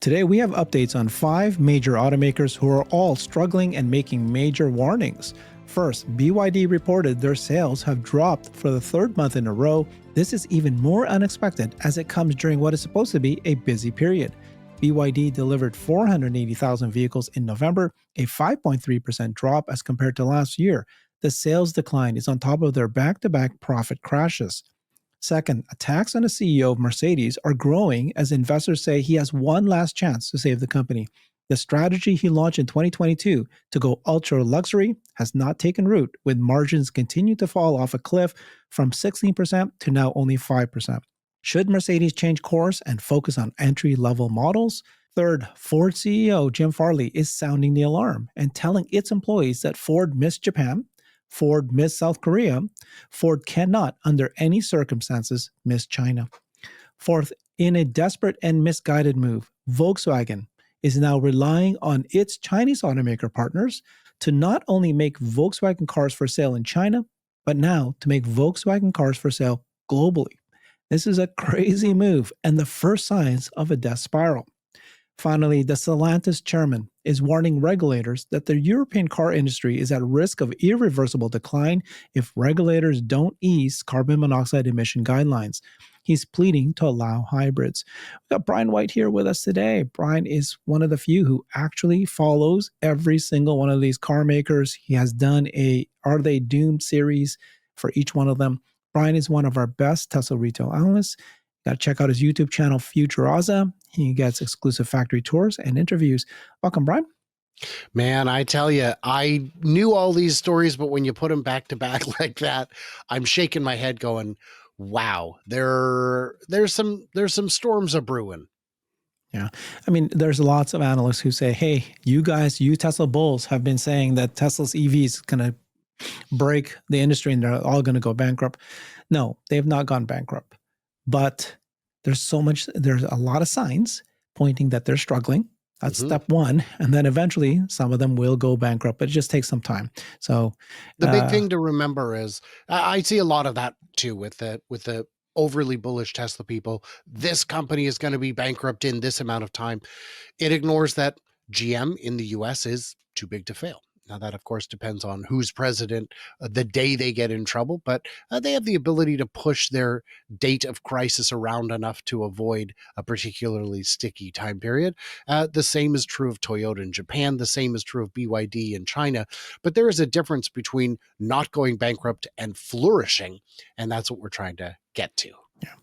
Today, we have updates on 5 major automakers who are all struggling and making major warnings. First, BYD reported their sales have dropped for the 3rd month in a row. This is even more unexpected as it comes during what is supposed to be a busy period. BYD delivered 480,000 vehicles in November, a 5.3% drop as compared to last year. The sales decline is on top of their back-to-back profit crashes. Second, attacks on the CEO of Mercedes are growing as investors say he has one last chance to save the company. The strategy he launched in 2022 to go ultra luxury has not taken root, with margins continuing to fall off a cliff from 16% to now only 5%. Should Mercedes change course and focus on entry-level models? Third, Ford CEO Jim Farley is sounding the alarm and telling its employees that Ford missed Japan, Ford missed South Korea, Ford cannot, under any circumstances, miss China. Fourth, in a desperate and misguided move, Volkswagen is now relying on its Chinese automaker partners to not only make Volkswagen cars for sale in China, but now to make Volkswagen cars for sale globally. This is a crazy move and the first signs of a death spiral. Finally, the Stellantis chairman is warning regulators that the European car industry is at risk of irreversible decline if regulators don't ease carbon monoxide emission guidelines. He's pleading to allow hybrids. We've got Brian White here with us today. Brian is one of the few who actually follows every single one of these car makers. He has done a Are They Doomed series for each one of them. Brian is one of our best Tesla retail analysts. Got to check out his YouTube channel, FutureAza. He gets exclusive factory tours and interviews. Welcome, Brian. Man, I tell you, I knew all these stories, but when you put them back to back like that, I'm shaking my head going, wow, there's some storms a brewing. Yeah. I mean, there's lots of analysts who say, hey, you guys, you Tesla bulls have been saying that Tesla's EV is going to break the industry and they're all going to go bankrupt. No, they have not gone bankrupt. But there's a lot of signs pointing that they're struggling. That's step one. And then eventually some of them will go bankrupt, but it just takes some time. So the big thing to remember is I see a lot of that too with the overly bullish Tesla people. This company is going to be bankrupt in this amount of time. It ignores that GM in the US is too big to fail. Now, that, of course, depends on who's president the day they get in trouble, but they have the ability to push their date of crisis around enough to avoid a particularly sticky time period. The same is true of Toyota in Japan. The same is true of BYD in China. But there is a difference between not going bankrupt and flourishing, and that's what we're trying to get to. Yeah.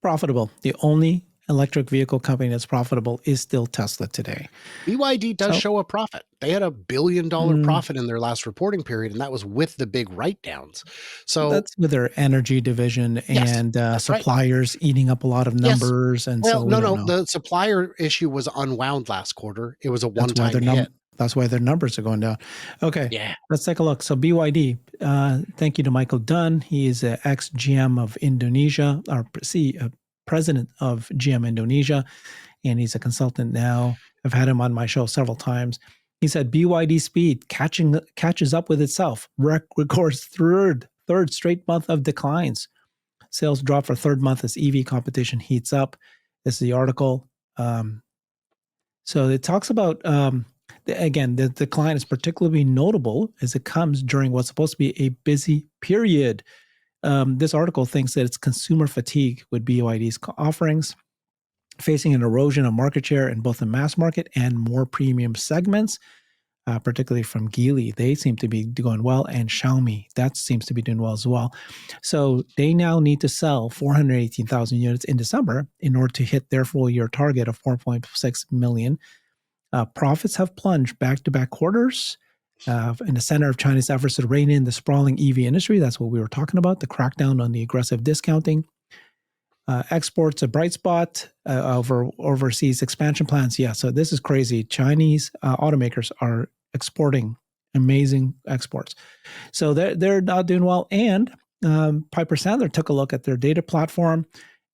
Profitable. The only electric vehicle company that's profitable is still Tesla today. BYD does show a profit. They had $1 billion profit in their last reporting period, and that was with the big write-downs. So that's with their energy division and suppliers eating up a lot of numbers. And well, so we don't know. The supplier issue was unwound last quarter. It was a one-time hit. That's why their numbers are going down. Okay, yeah. Let's take a look. So BYD, thank you to Michael Dunn. He is an ex-GM of Indonesia, or president of GM Indonesia, and he's a consultant now. I've had him on my show several times. He said BYD speed catches up with itself, records third straight month of declines. Sales drop for 3rd month as EV competition heats up. This is the article. So it talks about, again, the decline is particularly notable as it comes during what's supposed to be a busy period. This article thinks that it's consumer fatigue with BYD's offerings, facing an erosion of market share in both the mass market and more premium segments, particularly from Geely. They seem to be doing well, and Xiaomi, that seems to be doing well as well. So they now need to sell 418,000 units in December in order to hit their full year target of 4.6 million. Profits have plunged back-to-back quarters. In the center of China's efforts to rein in the sprawling EV industry. That's what we were talking about, the crackdown on the aggressive discounting. Exports a bright spot over overseas expansion plans. Yeah, so this is crazy. Chinese automakers are exporting amazing exports. So they're not doing well. And Piper Sandler took a look at their data platform,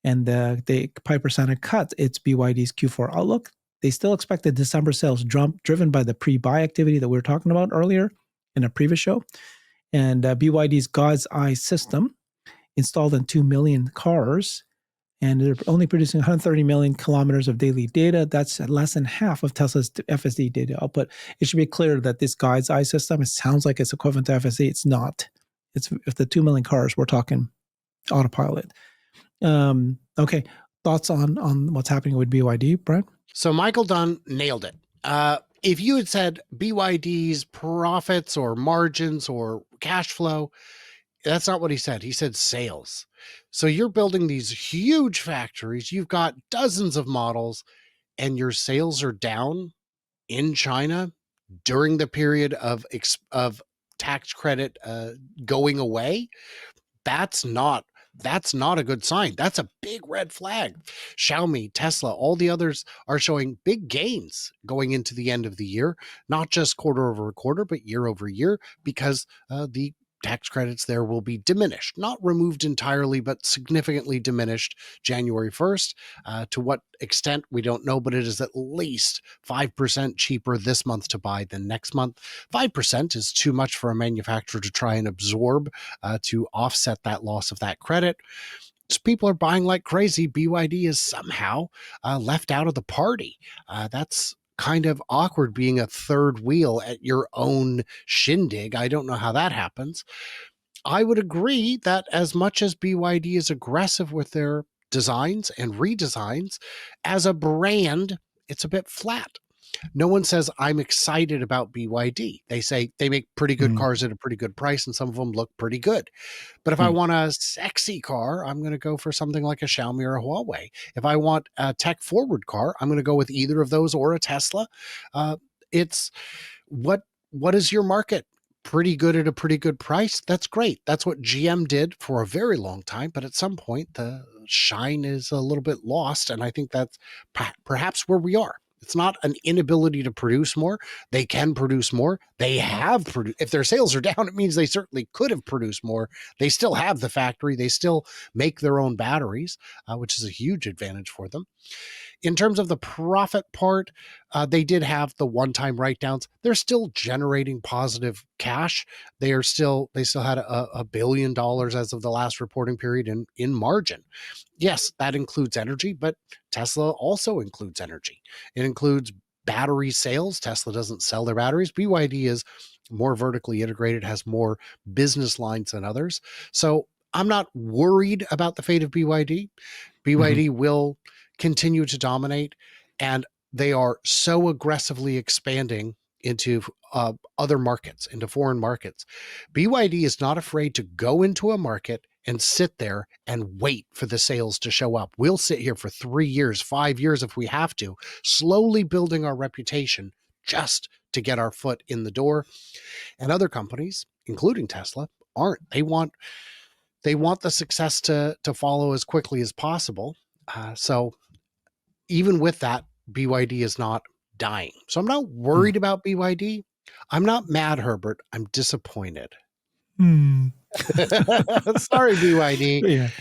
and Piper Sandler cut its BYD's Q4 outlook. They still expect the December sales jump driven by the pre-buy activity that we were talking about earlier in a previous show. And BYD's God's Eye system installed in 2 million cars and they're only producing 130 million kilometers of daily data. That's less than half of Tesla's FSD data output. It should be clear that this guide's eye system, it sounds like it's equivalent to FSD. It's not. It's if the 2 million cars, we're talking autopilot. Okay, thoughts on what's happening with BYD, Brian? So Michael Dunn nailed it. If you had said BYD's profits or margins or cash flow, that's not what he said. He said sales. So you're building these huge factories. You've got dozens of models, and your sales are down in China during the period of tax credit going away. That's not a good sign. That's a big red flag. Xiaomi, Tesla, all the others are showing big gains going into the end of the year, not just quarter over quarter, but year over year, because the tax credits there will be diminished, not removed entirely, but significantly diminished January 1st. To what extent, we don't know, but it is at least 5% cheaper this month to buy than next month. 5% is too much for a manufacturer to try and absorb to offset that loss of that credit. So people are buying like crazy. BYD is somehow left out of the party. That's kind of awkward, being a third wheel at your own shindig. I don't know how that happens. I would agree that as much as BYD is aggressive with their designs and redesigns, as a brand, it's a bit flat. No one says, I'm excited about BYD. They say they make pretty good cars at a pretty good price, and some of them look pretty good. But if I want a sexy car, I'm going to go for something like a Xiaomi or a Huawei. If I want a tech forward car, I'm going to go with either of those or a Tesla. It's what is your market? Pretty good at a pretty good price. That's great. That's what GM did for a very long time. But at some point, the shine is a little bit lost. And I think that's perhaps where we are. It's not an inability to produce more. They can produce more. They have produced. If their sales are down, it means they certainly could have produced more. They still have the factory. They still make their own batteries, which is a huge advantage for them. In terms of the profit part, they did have the one-time write-downs. They're still generating positive cash. They still had $1 billion as of the last reporting period in margin. Yes, that includes energy, but Tesla also includes energy. It includes battery sales. Tesla doesn't sell their batteries. BYD is more vertically integrated, has more business lines than others. So I'm not worried about the fate of BYD. BYD will continue to dominate, and they are so aggressively expanding into other markets, into foreign markets. BYD is not afraid to go into a market and sit there and wait for the sales to show up. We'll sit here for 3 years, 5 years if we have to, slowly building our reputation just to get our foot in the door. And other companies, including Tesla, aren't. They want the success to follow as quickly as possible. So even with that, BYD is not dying. So I'm not worried about BYD. I'm not mad, Herbert. I'm disappointed. Sorry, BYD. Yeah. I'm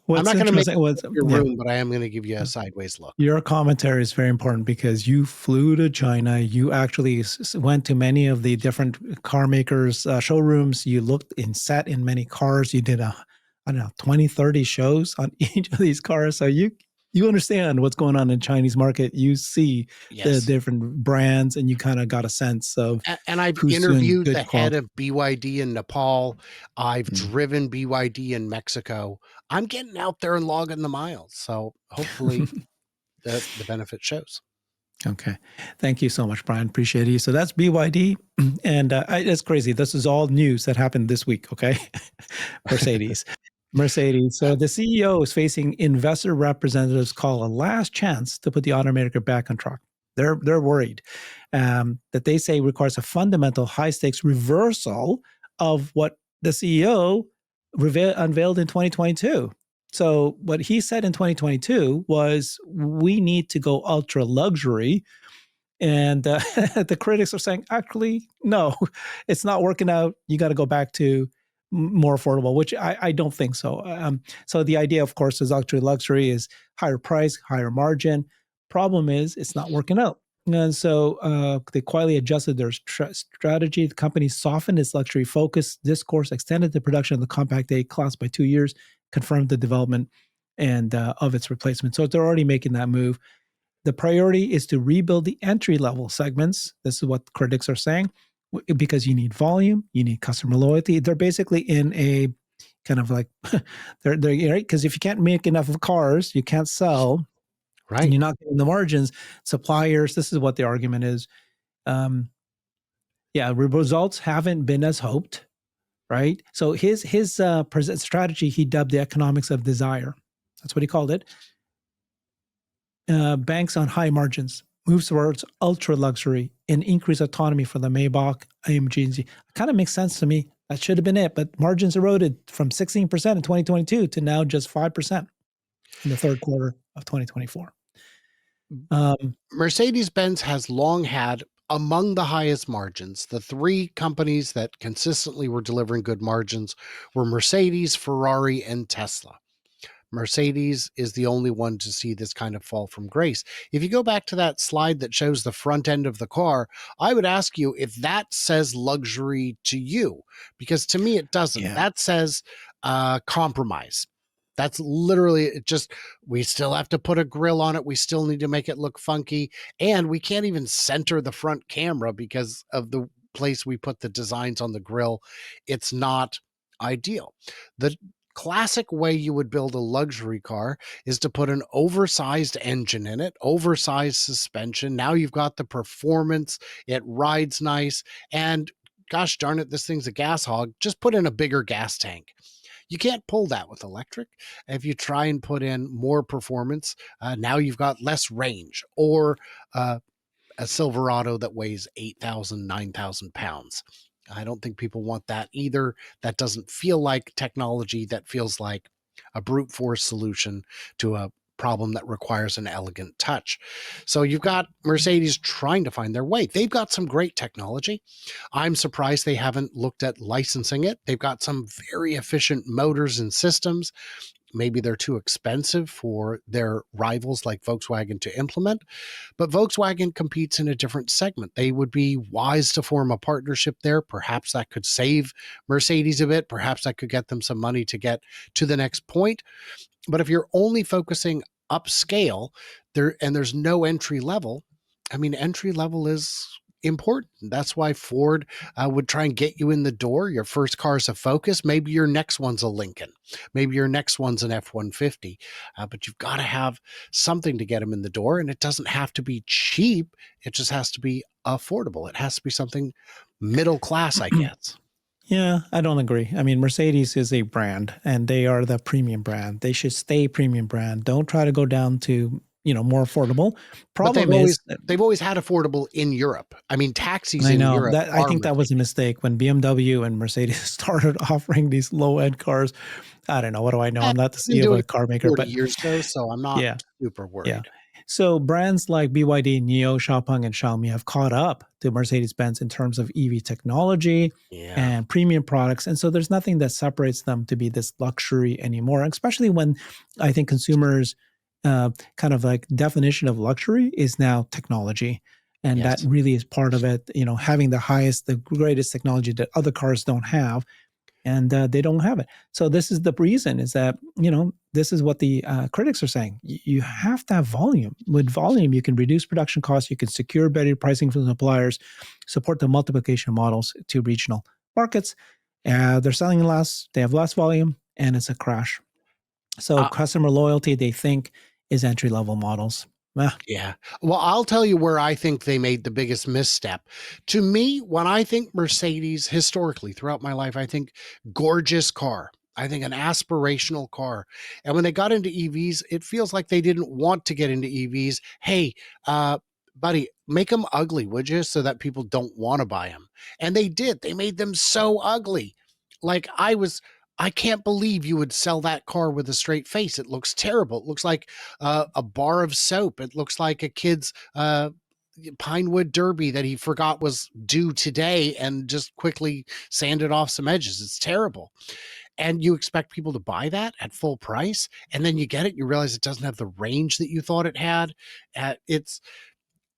What's not going to make interesting was your room, but I am going to give you a sideways look. your commentary is very important because you flew to China. You actually went to many of the different car makers' showrooms. You looked and sat in many cars. You did 20, 30 shows on each of these cars. So you understand what's going on in Chinese market. You see the different brands, and you kind of got a sense of. And I've interviewed the head of BYD in Nepal. I've driven BYD in Mexico. I'm getting out there and logging the miles. So hopefully the benefit shows. Okay. Thank you so much, Brian. Appreciate you. So that's BYD. And it's crazy. This is all news that happened this week. Okay. Mercedes. So the CEO is facing investor representatives call a last chance to put the automaker back on track. They're worried that they say requires a fundamental high stakes reversal of what the CEO unveiled in 2022. So what he said in 2022 was, we need to go ultra luxury. And the critics are saying, actually, no, it's not working out. You got to go back to more affordable, which I don't think so. So the idea, of course, is luxury is higher price, higher margin. Problem is, it's not working out. And so they quietly adjusted their strategy. The company softened its luxury focus. Discourse extended the production of the compact A class by 2 years, confirmed the development and of its replacement. So they're already making that move. The priority is to rebuild the entry level segments. This is what critics are saying, because you need volume, you need customer loyalty. They're basically in a kind of like they're right, because if you can't make enough of cars, you can't sell, and Right. you're not getting the margins. Suppliers, this is what the argument is. Um, yeah, results haven't been as hoped, right? So his strategy, he dubbed the economics of desire. That's what he called it. Banks on high margins, moves towards ultra luxury, and increased autonomy for the Maybach, AMG. It kind of makes sense to me. That should have been it, but margins eroded from 16% in 2022 to now just 5% in the third quarter of 2024. Mercedes-Benz has long had among the highest margins. The three companies that consistently were delivering good margins were Mercedes, Ferrari, and Tesla. Mercedes is the only one to see this kind of fall from grace. If you go back to that slide that shows the front end of the car, I would ask you if that says luxury to you, because to me it doesn't. Yeah. That says compromise. That's literally it. Just we still have to put a grill on it. We still need to make it look funky, and we can't even center the front camera because of the place we put the designs on the grill. It's not ideal. The classic way you would build a luxury car is to put an oversized engine in it, oversized suspension. Now you've got the performance, it rides nice, and gosh darn it, this thing's a gas hog. Just put in a bigger gas tank. You can't pull that with electric. If you try and put in more performance, now you've got less range, or a Silverado that weighs 8,000, 9,000 pounds. I don't think people want that either. That doesn't feel like technology. That feels like a brute force solution to a problem that requires an elegant touch. So you've got Mercedes trying to find their way. They've got some great technology. I'm surprised they haven't looked at licensing it. They've got some very efficient motors and systems. Maybe they're too expensive for their rivals like Volkswagen to implement, but Volkswagen competes in a different segment. They would be wise to form a partnership there. Perhaps that could save Mercedes a bit. Perhaps that could get them some money to get to the next point. But if you're only focusing upscale there and there's no entry level, I mean, entry level is important. That's why Ford would try and get you in the door. Your first car is a Focus. Maybe your next one's a Lincoln. Maybe your next one's an F-150. But you've got to have something to get them in the door. And it doesn't have to be cheap. It just has to be affordable. It has to be something middle class, I guess. Yeah, I don't agree. I mean, Mercedes is a brand, and they are the premium brand. They should stay premium brand. Don't try to go down to, more affordable. But Problem is, they've always had affordable in Europe. I mean, taxis I in know Europe that I are think that was a Mercedes. mistake when BMW and Mercedes started offering these low end cars. I don't know. What do I know? I've I'm not the been CEO of doing a it car maker, 40 but years though, so I'm not yeah, super yeah. worried. So brands like BYD, NIO, Xiaopeng, and Xiaomi have caught up to Mercedes-Benz in terms of EV technology Yeah. and premium products. And so there's nothing that separates them to be this luxury anymore, especially when I think consumers kind of like definition of luxury is now technology. And that Yes. really is part of it, having the greatest technology that other cars don't have, and they don't have it. So this is the reason, is that, this is what the critics are saying. You have to have volume. With volume, you can reduce production costs, you can secure better pricing from suppliers, support the multiplication models to regional markets. They're selling less, they have less volume, and it's a crash. So Uh, customer loyalty, they think, is entry level models. yeah. Well, I'll tell you where I think they made the biggest misstep. To me, when I think Mercedes historically throughout my life, I think gorgeous car. I think an aspirational car. And when they got into EVs, it feels like they didn't want to get into EVs. Hey, uh, buddy, make them ugly, would you? So that people don't want to buy them. And they did. They made them so ugly. Like I can't believe you would sell that car with a straight face. It looks terrible. It looks like a bar of soap. It looks like a kid's Pinewood Derby that he forgot was due today and just quickly sanded off some edges. It's terrible. And you expect people to buy that at full price. And then you get it, you realize it doesn't have the range that you thought it had. It's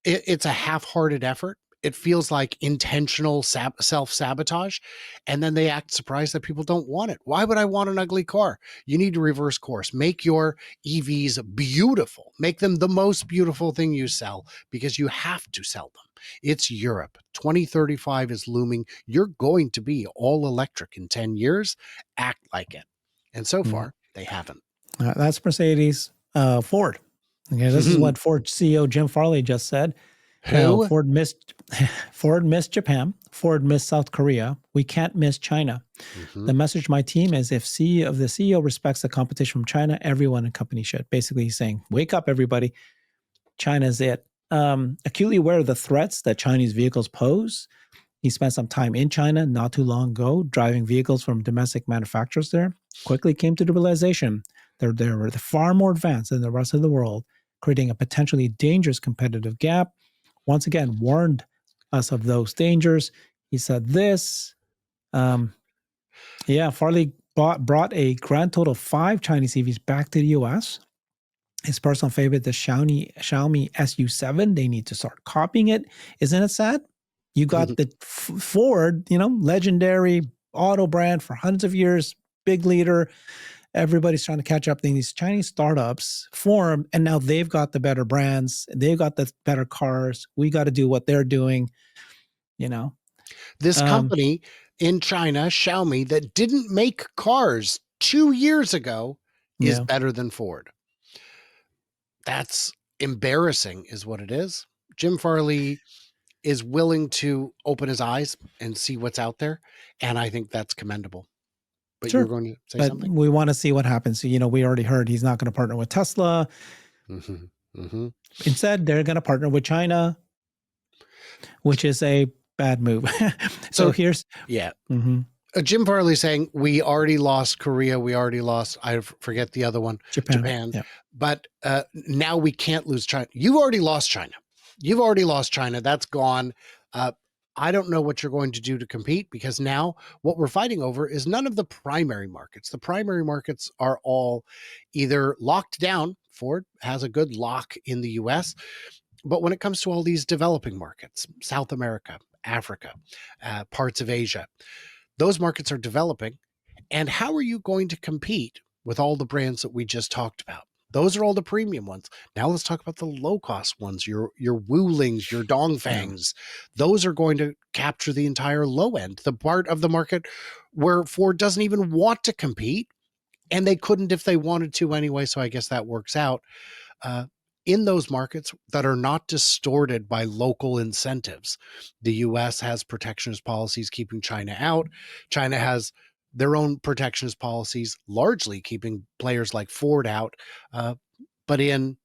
a half-hearted effort. it feels like intentional self-sabotage, and then they act surprised that people don't want it. Why would I want an ugly car? You need to reverse course. Make your EVs beautiful. Make them the most beautiful thing you sell, because you have to sell them. It's Europe. 2035 is looming. You're going to be all electric in 10 years. Act like it. And so Mhm. far, they haven't. That's Mercedes, Ford. Okay, this is what Ford CEO Jim Farley just said. Who? Ford missed Ford missed Japan. Ford missed South Korea. We can't miss China. Mm-hmm. The message my team is if the CEO respects the competition from China, everyone in company should. Basically, he's saying, wake up, everybody. China's it. Acutely aware of the threats that Chinese vehicles pose. He spent some time in China not too long ago, driving vehicles from domestic manufacturers there. Quickly came to the realization that they were far more advanced than the rest of the world, creating a potentially dangerous competitive gap. Once again, warned us of those dangers. He said this. Farley brought a grand total of 5 Chinese EVs back to the US. His personal favorite, the Xiaomi SU7, they need to start copying it. Isn't it sad? You got the Ford, legendary auto brand for hundreds of years, big leader. Everybody's trying to catch up. These Chinese startups form, and now they've got the better brands. They've got the better cars. We got to do what they're doing, you know. This company in China, Xiaomi, that didn't make cars 2 years ago is Yeah. better than Ford. That's embarrassing is what it is. Jim Farley is willing to open his eyes and see what's out there, and I think that's commendable. But you were Sure. going to say But something? we want to see what happens. So, we already heard he's not going to partner with Tesla. Mhm. Mhm. Instead, they're going to partner with China, which is a bad move. So So, here's, yeah. mhm, Jim Farley saying, "We already lost Korea, we already lost," I forget the other one, Japan. Japan, Yeah. but, now we can't lose China. You've already lost China. You've already lost China, that's gone. Uh, I don't know what you're going to do to compete, because now what we're fighting over is none of the primary markets. The primary markets are all either locked down. Ford has a good lock in the US, but when it comes to all these developing markets, South America, Africa, parts of Asia, those markets are developing. And how are you going to compete with all the brands that we just talked about? Those are all the premium ones. Now let's talk about the low cost ones, your Wulings, your Yeah. Dongfangs. Those are going to capture the entire low end, the part of the market where Ford doesn't even want to compete, and they couldn't if they wanted to anyway. So I guess that works out. uh, in those markets that are not distorted by local incentives. The US has protectionist policies keeping China out. China has their own protectionist policies, largely keeping players like Ford out. But in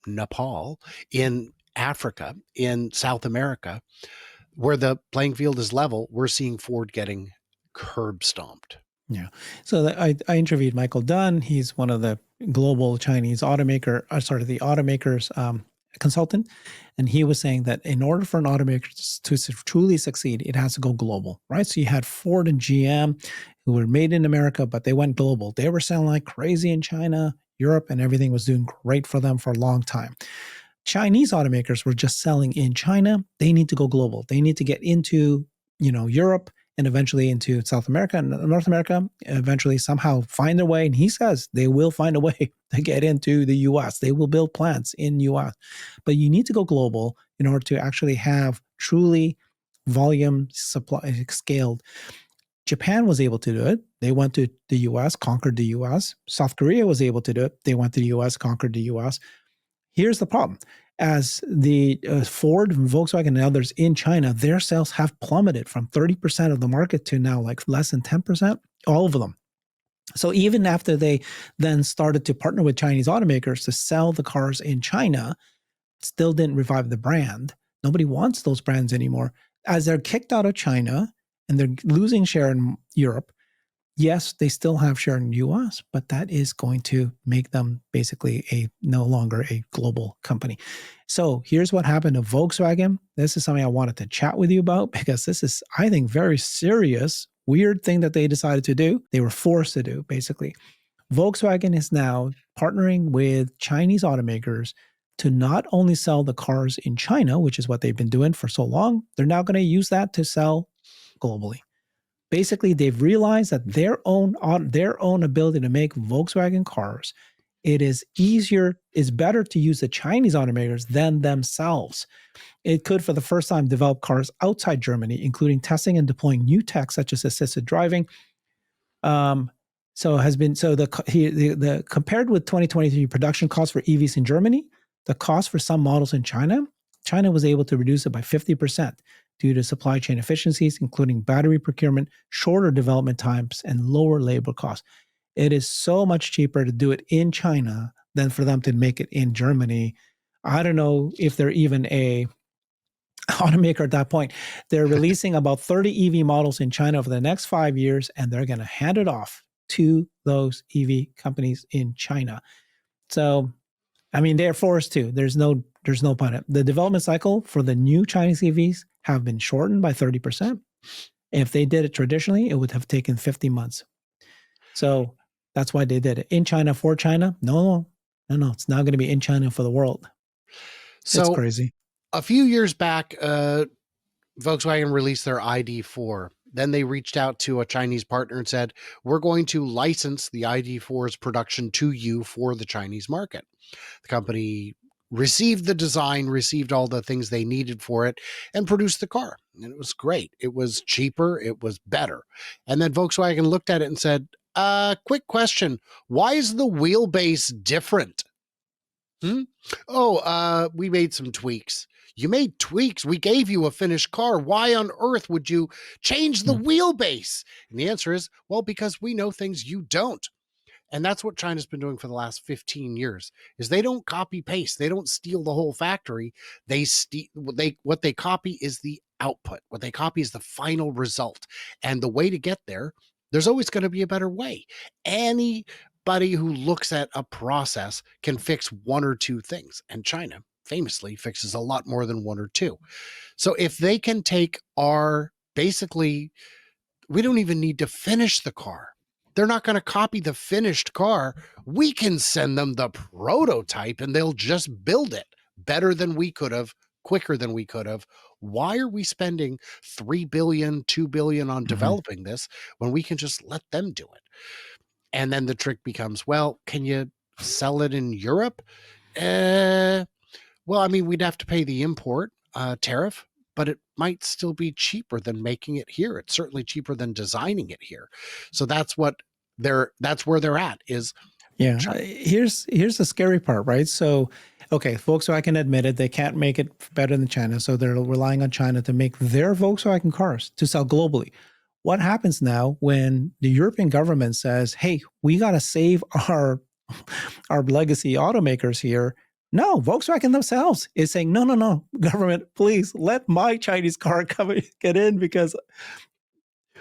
Nepal, in Africa, in South America, where the playing field is level, we're seeing Ford getting curb stomped. Yeah. So I interviewed Michael Dunn. He's one of the global Chinese the automakers consultant. And he was saying that in order for an automaker to truly succeed, it has to go global, right? So you had Ford and GM who were made in America, but they went global. They were selling like crazy in China, Europe, and everything was doing great for them for a long time. Chinese automakers were just selling in China. They need to go global. They need to get into, Europe and eventually into South America and North America, eventually somehow find their way. And he says they will find a way to get into the US. They will build plants in US. But you need to go global in order to actually have truly volume supply scaled. Japan was able to do it. They went to the US, conquered the US. South Korea was able to do it. They went to the US, conquered the US. Here's the problem. As the Ford, Volkswagen, and others in China, their sales have plummeted from 30% of the market to now like less than 10%, all of them. So even after they then started to partner with Chinese automakers to sell the cars in China, still didn't revive the brand. Nobody wants those brands anymore. As they're kicked out of China and they're losing share in Europe, yes, they still have share in the US, but that is going to make them basically no longer a global company. So here's what happened to Volkswagen. This is something I wanted to chat with you about because this is, I think, very serious, weird thing that they decided to do. They were forced to do, basically. Volkswagen is now partnering with Chinese automakers to not only sell the cars in China, which is what they've been doing for so long, they're now going to use that to sell globally. Basically, they've realized that their own ability to make Volkswagen cars, it is better to use the Chinese automakers than themselves. It could, for the first time, develop cars outside Germany, including testing and deploying new tech such as assisted driving. So the compared with 2023 production costs for EVs in Germany, the cost for some models in China was able to reduce it by 50% due to supply chain efficiencies, including battery procurement, shorter development times, and lower labor costs. It is so much cheaper to do it in China than for them to make it in Germany. I don't know if they're even a automaker at that point. They're releasing about 30 EV models in China over the next 5 years, and they're going to hand it off to those EV companies in China. So, I mean, they're forced to. There's no point. The development cycle for the new Chinese EVs have been shortened by 30%. If they did it traditionally, it would have taken 50 months. So that's why they did it in China for China. No. It's now going to be in China for the world. So it's crazy. A few years back, Volkswagen released their ID4. Then they reached out to a Chinese partner and said, we're going to license the ID4's production to you for the Chinese market. The company received the design, received all the things they needed for it, and produced the car. And it was great. It was cheaper. It was better. And then Volkswagen looked at it and said, quick question. Why is the wheelbase different? We made some tweaks. You made tweaks. We gave you a finished car. Why on earth would you change the wheelbase? And the answer is, well, because we know things you don't. And that's what China's been doing for the last 15 years is they don't copy paste. They don't steal the whole factory. What they copy is the output. What they copy is the final result. And the way to get there, there's always going to be a better way. Anybody who looks at a process can fix one or two things. And China famously fixes a lot more than one or two. So if they can take basically, we don't even need to finish the car. They're not going to copy the finished car. We can send them the prototype and they'll just build it better than we could have, quicker than we could have. Why are we spending $3 billion, $2 billion on developing this when we can just let them do it? And then the trick becomes, well, can you sell it in Europe? Well, I mean, we'd have to pay the import tariff, but it might still be cheaper than making it here. It's certainly cheaper than designing it here. So that's where they're at is. Yeah. Here's the scary part, right? So, okay, Volkswagen admitted they can't make it better than China. So they're relying on China to make their Volkswagen cars to sell globally. What happens now when the European government says, hey, we got to save our legacy automakers here? No, Volkswagen themselves is saying, no, government, please let my Chinese car get in because.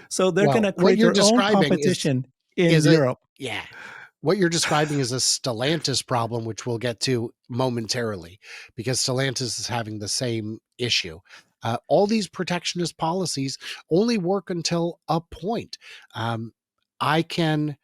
So they're going to create their own competition in Europe. Yeah. What you're describing is a Stellantis problem, which we'll get to momentarily, because Stellantis is having the same issue. All these protectionist policies only work until a point. I can,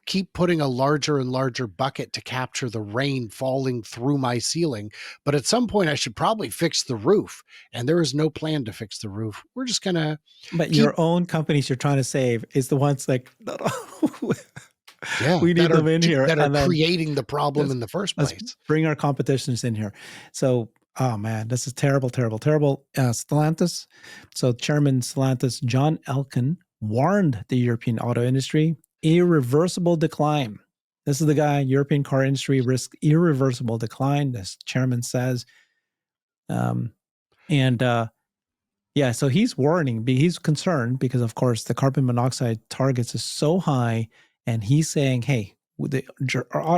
keep putting a larger and larger bucket to capture the rain falling through my ceiling. But at some point I should probably fix the roof. And there is no plan to fix the roof. We're just going to. But your own companies you're trying to save is the ones like, we need them in here. That are creating the problem in the first place. Let's bring our competitions in here. So, oh man, this is terrible, terrible, terrible. Stellantis. So Chairman Stellantis, John Elkann, warned the European auto industry irreversible decline. This is the guy, European car industry risks irreversible decline, this chairman says. So he's warning, he's concerned because, of course, the carbon monoxide targets is so high, and he's saying, hey, the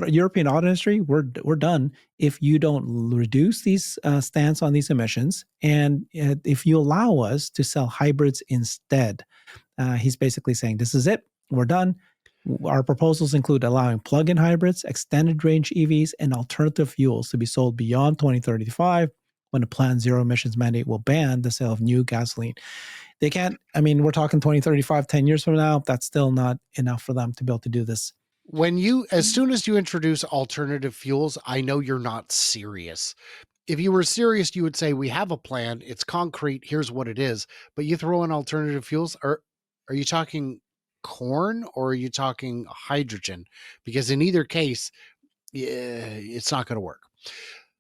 European auto industry, we're done if you don't reduce these stance on these emissions, and if you allow us to sell hybrids instead. He's basically saying, this is it, we're done. Our proposals include allowing plug-in hybrids, extended range EVs, and alternative fuels to be sold beyond 2035, when a planned zero emissions mandate will ban the sale of new gasoline. They can't, we're talking 2035, 10 years from now. That's still not enough for them to be able to do this. As soon as you introduce alternative fuels, I know you're not serious. If you were serious, you would say, we have a plan, it's concrete, here's what it is. But you throw in alternative fuels, are you talking corn or are you talking hydrogen? Because in either case, yeah, it's not going to work.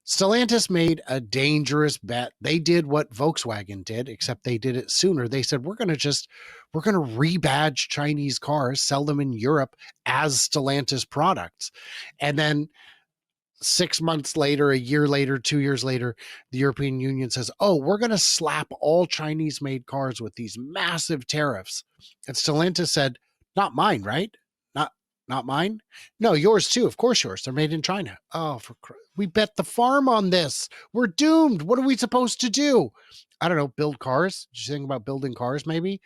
Stellantis made a dangerous bet. They did what Volkswagen did, except they did it sooner. They said, we're going to rebadge Chinese cars, sell them in Europe as Stellantis products. And then 6 months later, a year later, 2 years later, the European Union says, oh, we're going to slap all Chinese made cars with these massive tariffs. And Stellantis said, not mine, right? Not mine. No, yours too. Of course, yours. They're made in China. Oh, we bet the farm on this. We're doomed. What are we supposed to do? I don't know. Build cars. Did you think about building cars maybe?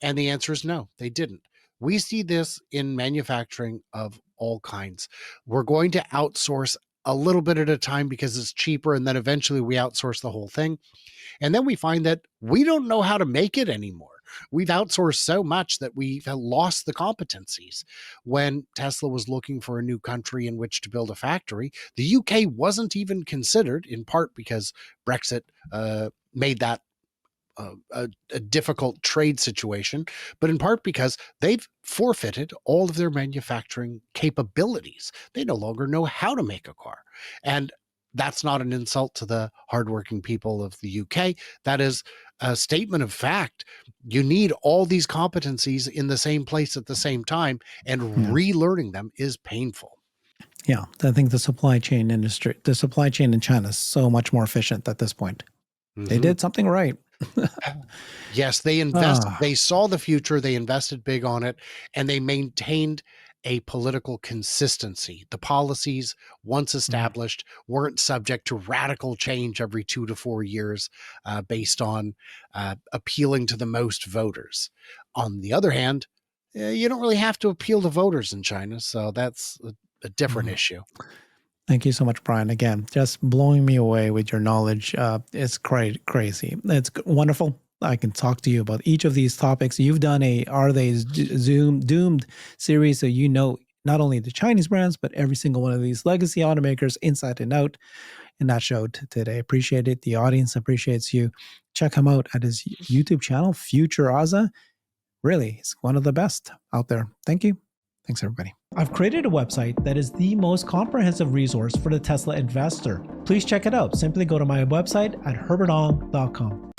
And the answer is no, they didn't. We see this in manufacturing of all kinds. We're going to outsource a little bit at a time because it's cheaper. And then eventually we outsource the whole thing. And then we find that we don't know how to make it anymore. We've outsourced so much that we've lost the competencies. When Tesla was looking for a new country in which to build a factory, the UK wasn't even considered, in part because Brexit made that a difficult trade situation, but in part because they've forfeited all of their manufacturing capabilities. They no longer know how to make a car. And that's not an insult to the hardworking people of the UK. That is a statement of fact. You need all these competencies in the same place at the same time, and relearning them is painful. Yeah, I think the supply chain in China is so much more efficient at this point. They did something right. Yes, they invested. They saw the future. They invested big on it, and they maintained a political consistency. The policies, once established, weren't subject to radical change every 2 to 4 years based on appealing to the most voters. On the other hand, you don't really have to appeal to voters in China, so that's a different issue. Thank you so much, Brian. Again, just blowing me away with your knowledge. It's crazy. It's wonderful. I can talk to you about each of these topics. You've done a Are They Doomed series, so you know not only the Chinese brands, but every single one of these legacy automakers inside and out. And that showed today. Appreciate it. The audience appreciates you. Check him out at his YouTube channel, FutureAza. Really, he's one of the best out there. Thank you. Thanks, everybody. I've created a website that is the most comprehensive resource for the Tesla investor. Please check it out. Simply go to my website at herbertong.com.